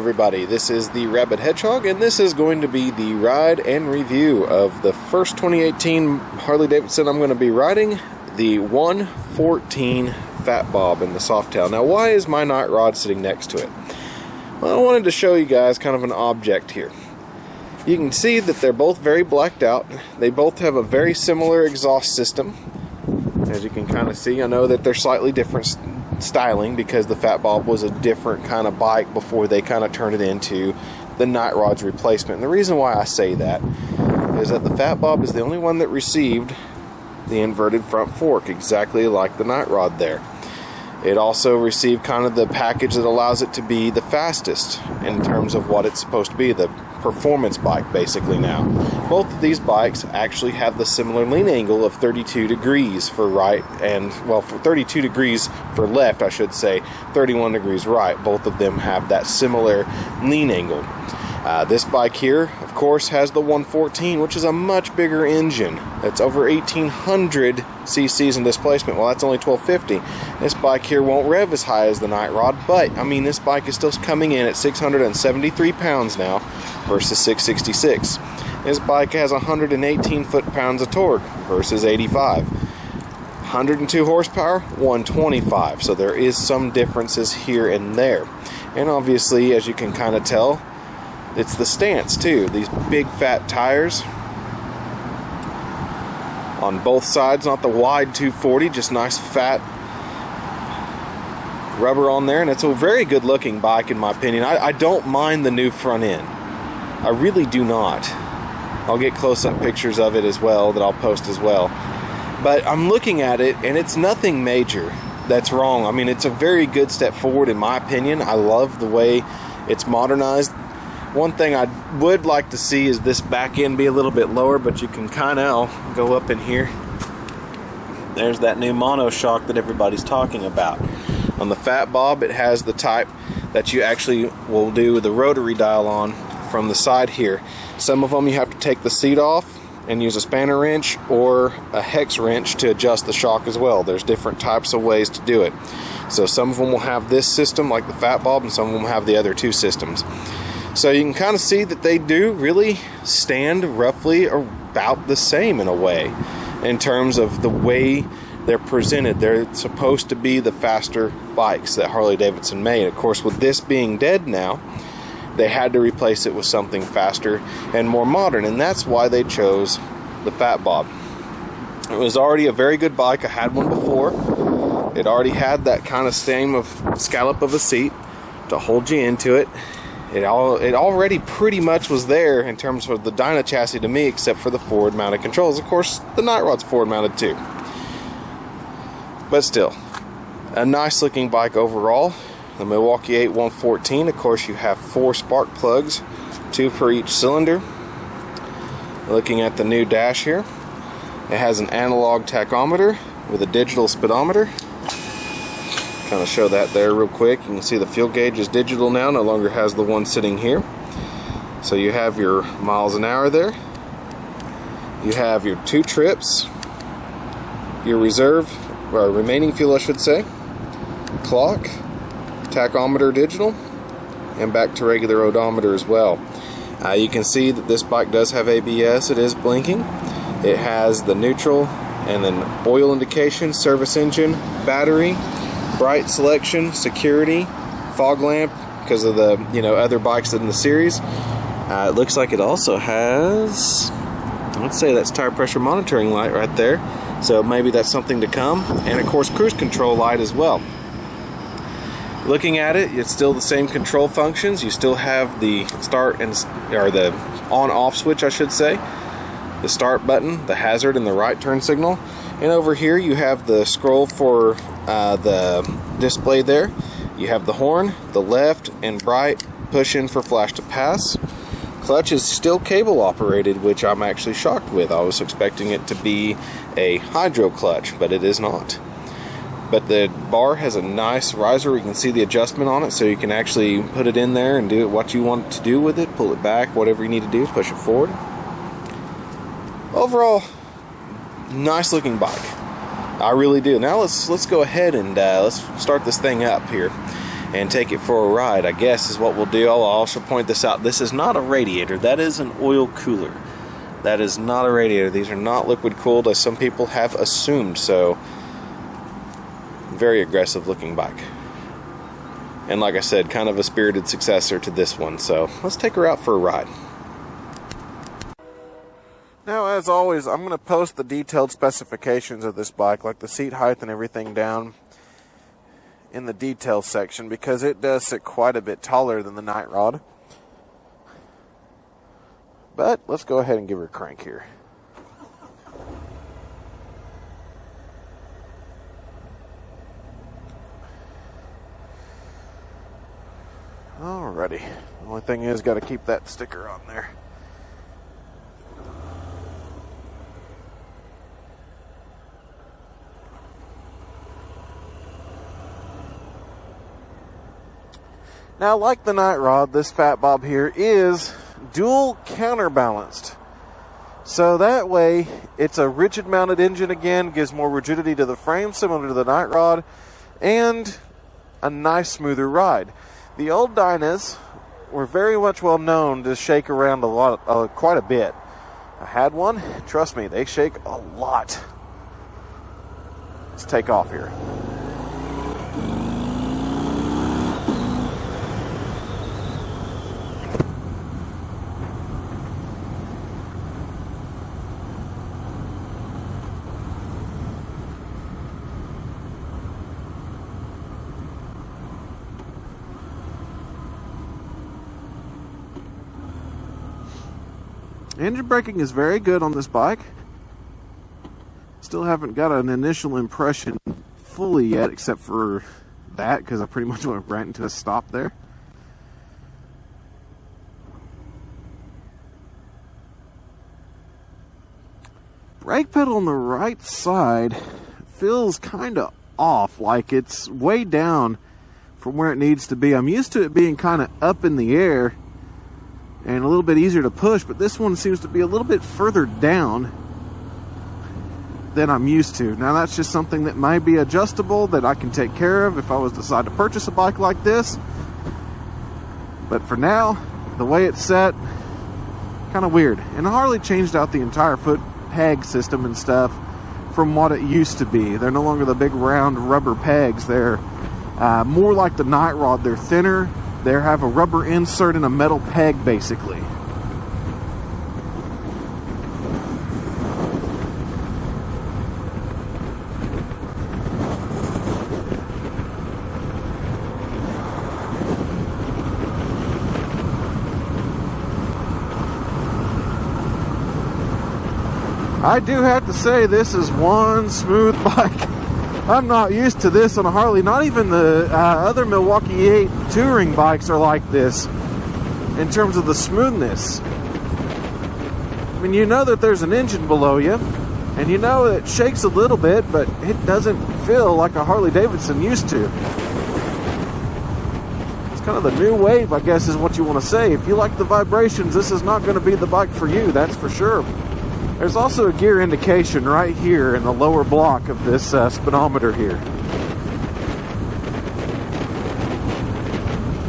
everybody, this is the Rabid Hedgehog, and this is going to be the ride and review of the first 2018 Harley-Davidson I'm going to be riding, the 114 Fat Bob in the Softail. Now, why is my night rod sitting next to it? Well, I wanted to show you guys kind of an object here. You can see that they're both very blacked out. They both have a very similar exhaust system. As you can kind of see, I know that they're slightly different styling because the Fat Bob was a different kind of bike before they kind of turned it into the Night Rod's replacement. And the reason why I say that is that the Fat Bob is the only one that received the inverted front fork, exactly like the Night Rod there. It also received kind of the package that allows it to be the fastest in terms of what it's supposed to be, the performance bike basically now. Both of these bikes actually have the similar lean angle of 32 degrees for right and, well, for 32 degrees for left, I should say, 31 degrees right. Both of them have that similar lean angle. This bike here, of course, has the 114, which is a much bigger engine. It's over 1,800 cc's in displacement. Well, that's only 1,250. This bike here won't rev as high as the Night Rod, but, I mean, this bike is still coming in at 673 pounds now versus 666. This bike has 118 foot-pounds of torque versus 85. 102 horsepower, 125. So there is some differences here and there. And obviously, as you can kind of tell, it's the stance too. These big fat tires on both sides, not the wide 240, just nice fat rubber on there, and it's a very good looking bike in my opinion. I don't mind the new front end. I really do not. I'll get close-up pictures of it as well that I'll post as well. But I'm looking at it and it's nothing major that's wrong. I mean, it's a very good step forward in my opinion. I love the way it's modernized. One thing I would like to see is this back end be a little bit lower, but you can kind of go up in here. There's that new monoshock that everybody's talking about. On the Fat Bob, it has the type that you actually will do the rotary dial on from the side here. Some of them you have to take the seat off and use a spanner wrench or a hex wrench to adjust the shock as well. There's different types of ways to do it. So some of them will have this system like the Fat Bob, and some of them have the other two systems. So you can kind of see that they do really stand roughly about the same in a way in terms of the way they're presented. They're supposed to be the faster bikes that Harley-Davidson made. Of course, with this being dead now, they had to replace it with something faster and more modern, and that's why they chose the Fat Bob. It was already a very good bike. I had one before. It already had that kind of same of scallop of a seat to hold you into it. It already pretty much was there in terms of the dyno chassis to me, except for the forward mounted controls. Of course, the Night Rod's forward mounted too. But still, a nice looking bike overall. The Milwaukee 8114, of course, you have 4 spark plugs, 2 per each cylinder. Looking at the new dash here, it has an analog tachometer with a digital speedometer. Kind of show that there real quick. You can see the fuel gauge is digital now, no longer has the one sitting here. So you have your miles an hour there. You have your 2 trips, your reserve, or remaining fuel I should say, clock, tachometer digital, and back to regular odometer as well. You can see that this bike does have ABS. It is blinking. It has the neutral and then oil indication, service engine, battery, bright selection, security, fog lamp because of the other bikes in the series. It looks like it also has, let's say that's tire pressure monitoring light right there, so maybe that's something to come, and of course cruise control light as well. Looking at it, it's still the same control functions. You still have the start and or the on-off switch I should say, the start button, the hazard, and the right turn signal. And over here you have the scroll for the display there. You have the horn, the left and right push in for flash to pass. Clutch is still cable operated, which I'm actually shocked with. I was expecting it to be a hydro clutch, but it is not. But the bar has a nice riser. You can see the adjustment on it, so you can actually put it in there and do what you want to do with it. Pull it back, whatever you need to do, push it forward. Overall, nice looking bike. I really do. Now let's go ahead and let's start this thing up here. and take it for a ride, I guess is what we'll do. I'll also point this out. This is not a radiator. That is an oil cooler. That is not a radiator. These are not liquid cooled, as some people have assumed. So, very aggressive looking bike. And like I said, kind of a spirited successor to this one. So, let's take her out for a ride. Now, as always, I'm going to post the detailed specifications of this bike, like the seat height and everything, down in the details section, because it does sit quite a bit taller than the Night Rod. But let's go ahead and give her a crank here. Alrighty. The only thing is, got to keep that sticker on there. Now, like the Night Rod, this Fat Bob here is dual counterbalanced. So that way, it's a rigid mounted engine again, gives more rigidity to the frame, similar to the Night Rod, and a nice smoother ride. The old Dynas were very much well known to shake around quite a bit. I had one, trust me, they shake a lot. Let's take off here. Engine braking is very good on this bike. Still haven't got an initial impression fully yet, except for that, because I pretty much went right into a stop there. Brake pedal on the right side feels kind of off, like it's way down from where it needs to be. I'm used to it being kind of up in the air and a little bit easier to push, but this one seems to be a little bit further down than I'm used to. Now, that's just something that might be adjustable, that I can take care of if I was to decide to purchase a bike like this. But for now, the way it's set, kind of weird. And Harley changed out the entire foot peg system and stuff from what it used to be. They're no longer the big round rubber pegs. They're more like the Night Rod. They're thinner. They have a rubber insert and a metal peg, basically. I do have to say, this is one smooth bike. I'm not used to this on a Harley. Not even the other Milwaukee 8 touring bikes are like this in terms of the smoothness. I mean, you know that there's an engine below you, and you know it shakes a little bit, but it doesn't feel like a Harley Davidson used to. It's kind of the new wave, I guess, is what you want to say. If you like the vibrations, this is not going to be the bike for you, that's for sure. There's also a gear indication right here in the lower block of this speedometer here.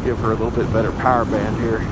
Give her a little bit better power band here.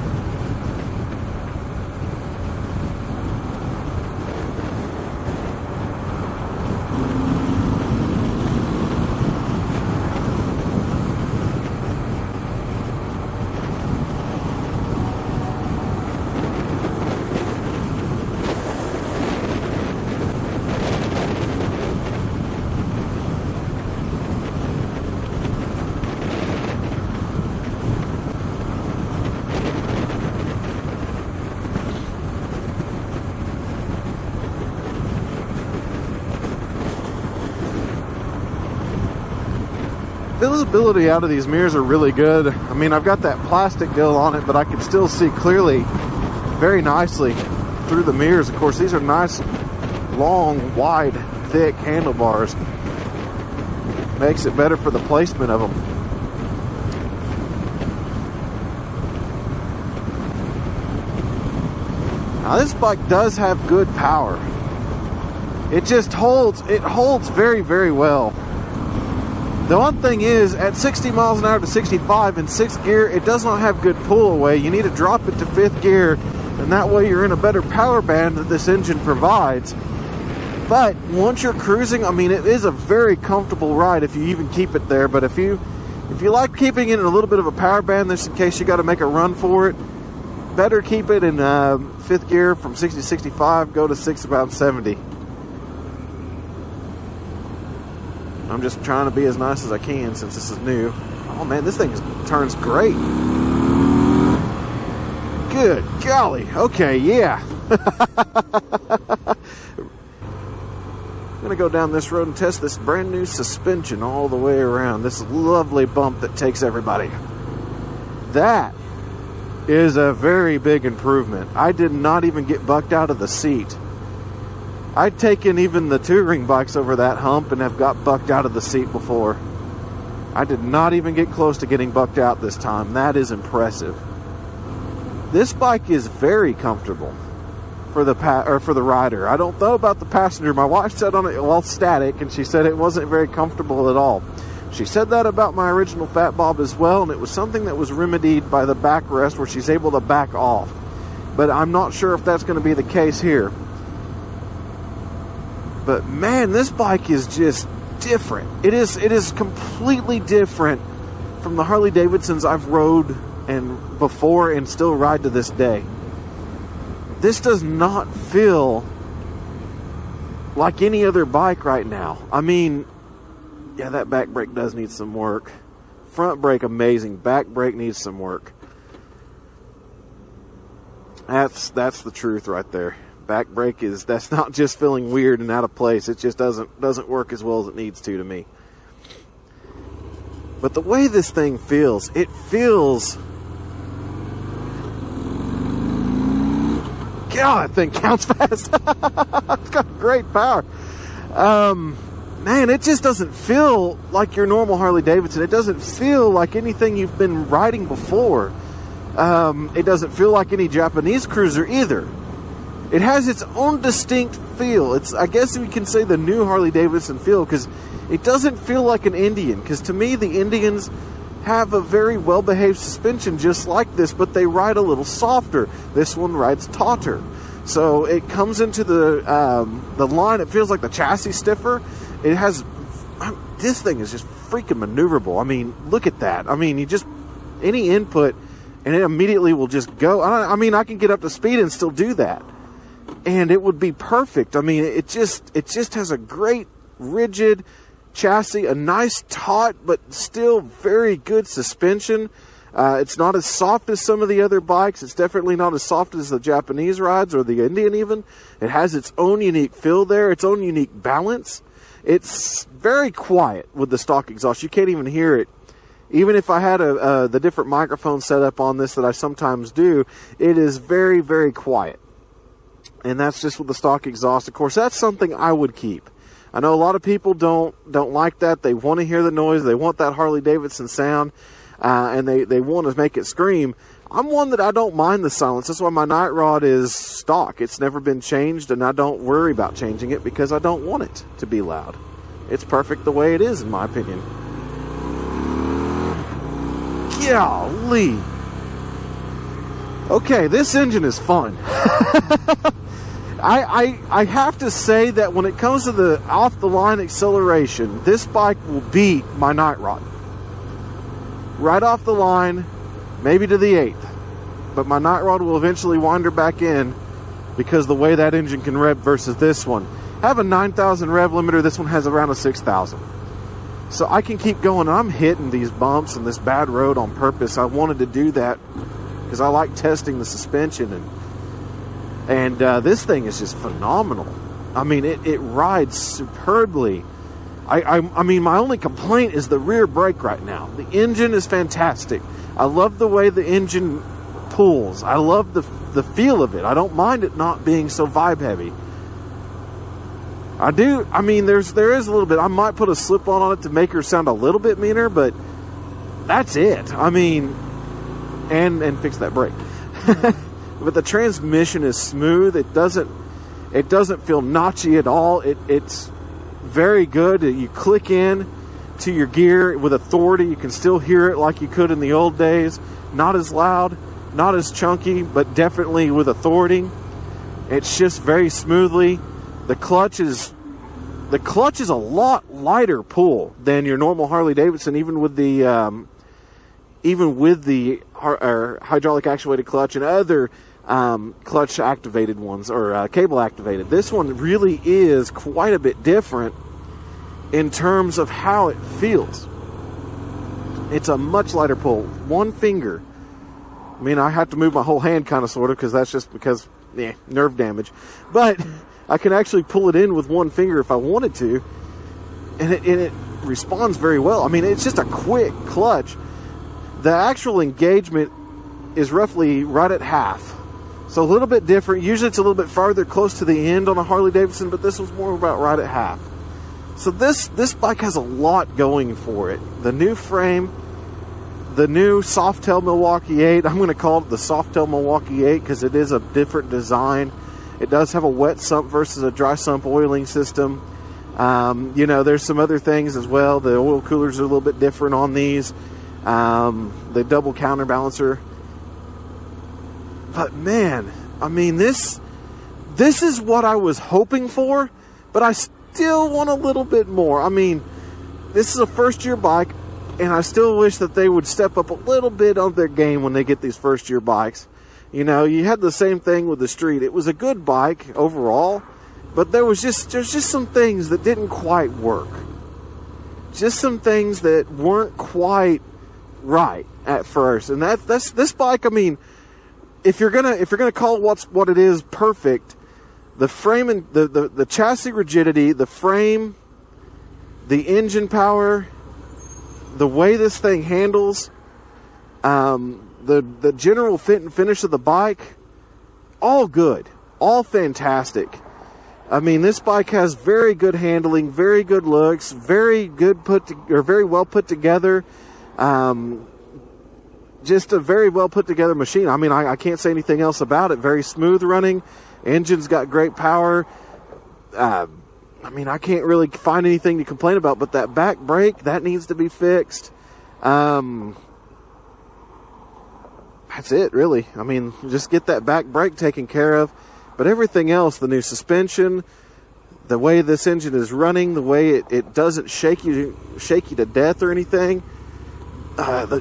Visibility out of these mirrors are really good. I mean, I've got that plastic deal on it, but I can still see clearly very nicely through the mirrors. Of course, these are nice, long, wide, thick handlebars. Makes it better for the placement of them. Now, this bike does have good power. It just holds very, very well. The one thing is, at 60 miles an hour to 65 in 6th gear, it does not have good pull away. You need to drop it to 5th gear, and that way you're in a better power band that this engine provides. But once you're cruising, I mean, it is a very comfortable ride if you even keep it there. But if you like keeping it in a little bit of a power band, just in case you got to make a run for it, better keep it in 5th gear from 60 to 65, go to 6 about 70. I'm just trying to be as nice as I can since this is new. Oh man, this thing turns great. Good golly. Okay, yeah. I'm going to go down this road and test this brand new suspension all the way around. This lovely bump that takes everybody. That is a very big improvement. I did not even get bucked out of the seat. I'd taken even the touring bikes over that hump and have got bucked out of the seat before. I did not even get close to getting bucked out this time. That is impressive. This bike is very comfortable for the rider. I don't know about the passenger. My wife sat on it while static, and she said it wasn't very comfortable at all. She said that about my original Fat Bob as well, and it was something that was remedied by the backrest where she's able to back off. But I'm not sure if that's going to be the case here. But man, this bike is just different. It is completely different from the Harley Davidsons I've rode and before and still ride to this day. This does not feel like any other bike right now. I mean, yeah, that back brake does need some work. Front brake, amazing. Back brake needs some work. That's the truth right there. Back brake that's not just feeling weird and out of place. It just doesn't work as well as it needs to me. But the way this thing feels, it feels... God, that thing counts fast. It's got great power. Man, it just doesn't feel like your normal Harley Davidson. It doesn't feel like anything you've been riding before. It doesn't feel like any Japanese cruiser either. It has its own distinct feel. It's, I guess we can say, the new Harley Davidson feel, because it doesn't feel like an Indian. Because to me, the Indians have a very well-behaved suspension just like this, but they ride a little softer. This one rides tauter. So it comes into the line. It feels like the chassis stiffer. It has... This thing is just freaking maneuverable. I mean, look at that. I mean, you just... Any input, and it immediately will just go. I mean, I can get up to speed and still do that. And it would be perfect. I mean, it just has a great rigid chassis, a nice taut but still very good suspension. It's not as soft as some of the other bikes. It's definitely not as soft as the Japanese rides or the Indian even. It has its own unique feel there, its own unique balance. It's very quiet with the stock exhaust. You can't even hear it. Even if I had the different microphone set up on this that I sometimes do, it is very, very quiet. And that's just with the stock exhaust. Of course, that's something I would keep. I know a lot of people don't like that. They want to hear the noise. They want that Harley Davidson sound, and they want to make it scream. I'm one that I don't mind the silence. That's why my night rod is stock. It's never been changed, and I don't worry about changing it because I don't want it to be loud. It's perfect the way it is, in my opinion. Golly. Okay, this engine is fun. I have to say that when it comes to the off-the-line acceleration, this bike will beat my night rod. Right off the line, maybe to the 8th. But my night rod will eventually wind her back in because the way that engine can rev versus this one. I have a 9,000 rev limiter. This one has around a 6,000. So I can keep going. I'm hitting these bumps and this bad road on purpose. I wanted to do that because I like testing the suspension, and this thing is just phenomenal. I mean, it rides superbly. I mean, my only complaint is the rear brake right now. The engine is fantastic. I love the way the engine pulls. I love the feel of it. I don't mind it not being so vibe heavy. I do. I mean, there is a little bit. I might put a slip-on on it to make her sound a little bit meaner, but that's it. I mean, and fix that brake. But the transmission is smooth. It doesn't feel notchy at all. It's very good. You click in to your gear with authority. You can still hear it like you could in the old days. Not as loud, not as chunky, but definitely with authority. It shifts very smoothly. The clutch is a lot lighter pull than your normal Harley Davidson, even with the hydraulic actuated clutch and other clutch activated ones, or cable activated. This one really is quite a bit different in terms of how it feels. It's a much lighter pull. One finger. I mean, I have to move my whole hand kind of sort of, because that's just because nerve damage. But I can actually pull it in with one finger if I wanted to, and it responds very well. I mean, it's just a quick clutch. The actual engagement is roughly right at half. So a little bit different. Usually it's a little bit farther close to the end on a Harley Davidson, but this was more about right at half. So this bike has a lot going for it. The new frame, the new Softail Milwaukee 8. I'm going to call it the Softail Milwaukee 8 because it is a different design. It does have a wet sump versus a dry sump oiling system. There's some other things as well. The oil coolers are a little bit different on these. The double counterbalancer. But man, I mean, this is what I was hoping for, but I still want a little bit more. I mean, this is a first-year bike, and I still wish that they would step up a little bit on their game when they get these first-year bikes. You know, you had the same thing with the Street. It was a good bike overall, but there's just some things that didn't quite work. Just some things that weren't quite right at first. And that's this bike. I mean, if you're gonna call what it is perfect, the frame and the chassis rigidity, the frame, the engine power, the way this thing handles, the general fit and finish of the bike, all good, all fantastic. I mean, this bike has very good handling, very good looks, very well put together. Just a very well put together machine. I mean, I can't say anything else about it. Very smooth running. Engine's got great power. I mean, I can't really find anything to complain about, but that back brake, that needs to be fixed. That's it, really. I mean, just get that back brake taken care of. But everything else, the new suspension, the way this engine is running, the way it doesn't shake you to death or anything,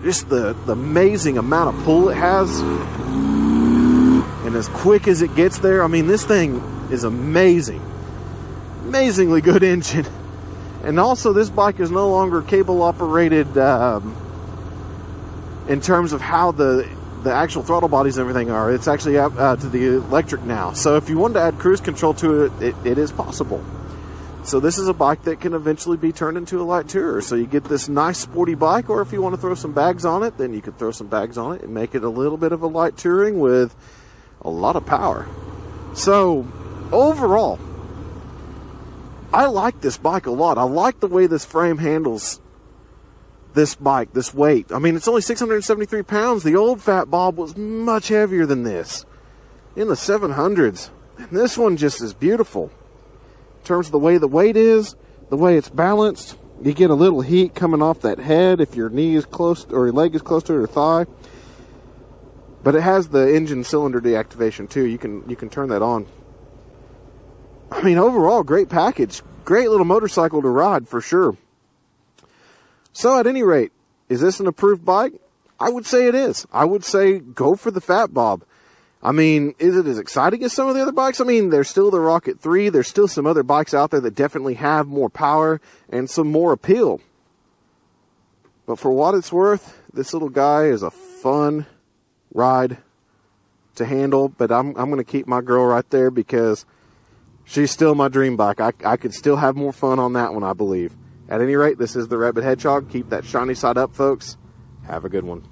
just the amazing amount of pull it has, and as quick as it gets there. I mean, this thing is amazing. Amazingly good engine. And also, this bike is no longer cable operated in terms of how the actual throttle bodies and everything are. It's actually out to the electric now. So if you wanted to add cruise control to it is possible. So this is a bike that can eventually be turned into a light tourer. So you get this nice sporty bike, or if you want to throw some bags on it, then you could throw some bags on it and make it a little bit of a light touring with a lot of power. So overall, I like this bike a lot. I like the way this frame handles this bike, this weight. I mean, it's only 673 pounds. The old Fat Bob was much heavier than this, in the 700s. And this one just is beautiful. In terms of the way the weight is, the way it's balanced, you get a little heat coming off that head if your knee is close, or your leg is close to your thigh. But it has the engine cylinder deactivation too. You can turn that on. I mean, overall, great package. Great little motorcycle to ride for sure. So at any rate, is this an approved bike? I would say it is. I would say go for the Fat Bob. I mean, is it as exciting as some of the other bikes? I mean, there's still the Rocket 3. There's still some other bikes out there that definitely have more power and some more appeal. But for what it's worth, this little guy is a fun ride to handle. But I'm going to keep my girl right there because she's still my dream bike. I could still have more fun on that one, I believe. At any rate, this is the Rabid Hedgehog. Keep that shiny side up, folks. Have a good one.